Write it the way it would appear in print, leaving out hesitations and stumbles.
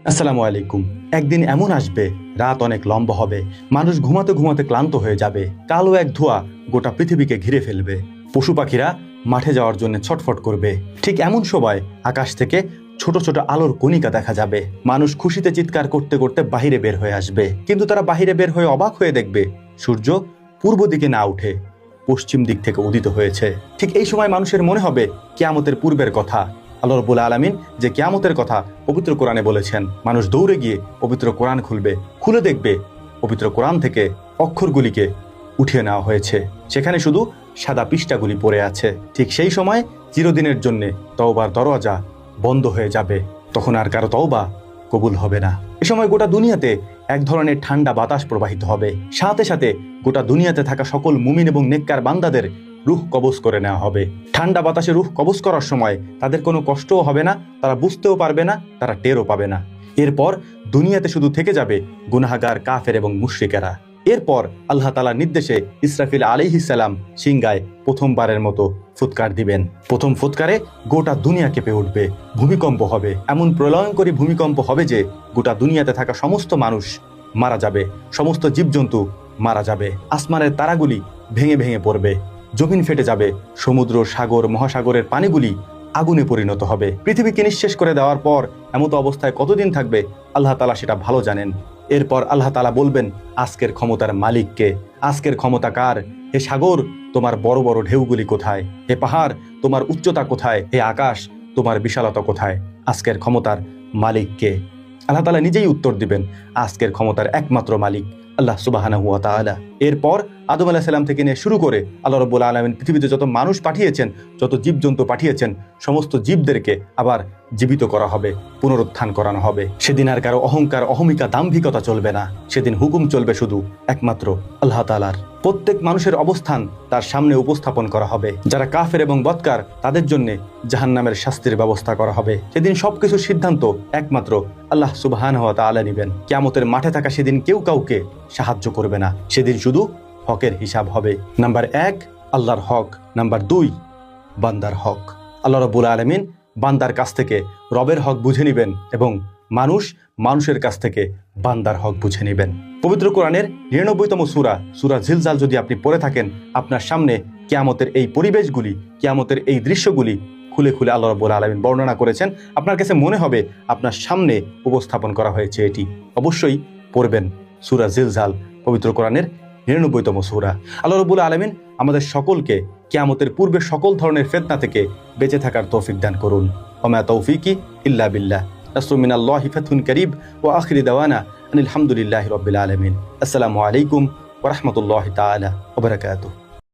আসসালামু আলাইকুম। একদিন এমন আসবে, রাত অনেক লম্বা হবে, মানুষ ঘুমাতে ঘুমাতে ক্লান্ত হয়ে যাবে, কালো এক ধোঁয়া গোটা পৃথিবীকে ঘিরে ফেলবে, পশু পাখিরা মাঠে যাওয়ার জন্য ছটফট করবে। ঠিক এমন সময় আকাশ থেকে ছোট ছোট আলোর কণিকা দেখা যাবে। মানুষ খুশিতে চিৎকার করতে করতে বাহিরে বের হয়ে আসবে, কিন্তু তারা বাহিরে বের হয়ে অবাক হয়ে দেখবে সূর্য পূর্ব দিকে না উঠে পশ্চিম দিক থেকে উদিত হয়েছে। ঠিক এই সময় মানুষের মনে হবে কিয়ামতের পূর্বের কথা। আল্লাহ রাব্বুল আলামিন যে কিয়ামতের কথা পবিত্র কোরআনে বলেছেন, মানুষ দৌড়ে গিয়ে পবিত্র কোরআন খুলবে, খুলে দেখবে পবিত্র কোরআন থেকে অক্ষরগুলিকে উঠিয়ে নেওয়া হয়েছে, সেখানে শুধু সাদা পৃষ্ঠাগুলি পড়ে আছে। ঠিক সেই সময় চিরদিনের জন্য তওবার দরওয়াজা বন্ধ হয়ে যাবে, তখন আর কারো তওবা কবুল হবে না। এ সময় গোটা দুনিয়াতে এক ধরনের ঠান্ডা বাতাস প্রবাহিত হবে, সাথে সাথে গোটা দুনিয়াতে থাকা সকল মুমিন এবং নেককার বান্দাদের রূহ কবজ করে নেওয়া হবে। ঠান্ডা বাতাসে রূহ কবজ করার সময় তাদের কোনো কষ্টও হবে না, তারা বুঝতেও পারবে না, তারা টেরও পাবে না। এরপর দুনিয়াতে শুধু থেকে যাবে গুনাহগার, কাফের এবং মুশরিকেরা। এরপর আল্লাহ তাআলার নির্দেশে ইসরাফিল আলাইহিস সালাম সিংগায় প্রথমবারের মতো ফুৎকার দিবেন। প্রথম ফুৎকারে গোটা দুনিয়া কেঁপে উঠবে, ভূমিকম্প হবে, এমন প্রলয়ঙ্করী ভূমিকম্প হবে যে গোটা দুনিয়াতে থাকা সমস্ত মানুষ মারা যাবে, সমস্ত জীবজন্তু মারা যাবে, আসমানের তারাগুলি ভেঙে ভেঙে পড়বে, জমিন ফেটে যাবে, সমুদ্র, সাগর, মহাসাগরের পানিগুলি আগুনে পরিণত হবে। পৃথিবীকে নিঃশেষ করে দেওয়ার পর এমত অবস্থায় কতদিন থাকবে আল্লাহ তাআলা সেটা ভালো জানেন। এরপর আল্লাহ তাআলা বলবেন, আজকের ক্ষমতার মালিককে, আজকের ক্ষমতা কার? হে সাগর, তোমার বড় বড় ঢেউগুলি কোথায়? হে পাহাড়, তোমার উচ্চতা কোথায়? হে আকাশ, তোমার বিশালতা কোথায়? আজকের ক্ষমতার মালিককে? আল্লাহ তাআলা নিজেই উত্তর দিবেন, আজকের ক্ষমতার একমাত্র মালিক আল্লাহ সুবহানাহু ওয়া তাআলা। এরপর আদম আলাইহিস সালাম থেকে নিয়ে শুরু করে আল্লাহ রাব্বুল আলামিন পৃথিবীতে যত মানুষ পাঠিয়েছেন, যত জীবজন্তু পাঠিয়েছেন, সমস্ত জীবদেরকে আবার জীবিত করা হবে, পুনরুত্থান করানো হবে। সেদিন আর কারো অহংকার, অহমিকা, দাম্ভিকতা চলবে না। সেদিন হুকুম চলবে শুধু একমাত্র আল্লাহ তাআলার। প্রত্যেক মানুষের অবস্থান তার সামনে উপস্থাপন করা হবে। যারা কাফের এবং বদকার তাদের জন্য জাহান্নামের শাস্তির ব্যবস্থা করা হবে। সেদিন সবকিছুর সিদ্ধান্ত একমাত্র আল্লাহ সুবহানাহু ওয়া তাআলা নেবেন। কিয়ামতের মাঠে থাকা সেদিন কেউ কাউকে সাহায্য করবে না। সেদিন শুধু হকের হিসাব হবে। নাম্বার 1 আল্লাহর হক, নাম্বার 2 বান্দার হক। আল্লাহ রাব্বুল আলামিন বান্দার কাছ থেকে রবের হক বুঝে নেবেন এবং মানুষের কাছ থেকে বান্দার হক বুঝে নেবেন। পবিত্র কোরআনের 99তম সূরা জিলজাল যদি আপনি পড়ে থাকেন, আপনার সামনে কিয়ামতের এই পরিবেশগুলি, কিয়ামতের এই দৃশ্যগুলি খুলে খুলে আল্লাহ রাব্বুল আলামিন বর্ণনা করেছেন। আপনার কাছে মনে হবে আপনার সামনে উপস্থাপন করা হয়েছে এটি। অবশ্যই পড়বেন সূরা জিলজাল, পবিত্র কোরআনের 99তম সূরা। আল্লাহ রাব্বুল আলামিন আমাদের সকলকে কিয়ামতের পূর্বে সকল ধরনের ফিতনা থেকে বেঁচে থাকার তৌফিক দান করুন। ওয়া তৌফিকি ইল্লা বিল্লাহ। নাসরুম মিনাল্লাহি ফাতহুন কারীব ওয়া আখিরু দাওয়ানা আনিল হামদুলিল্লাহি রাব্বিল আলামিন। আসসালামু আলাইকুম ওয়া রাহমাতুল্লাহি তাআলা ওয়া বারাকাতুহু।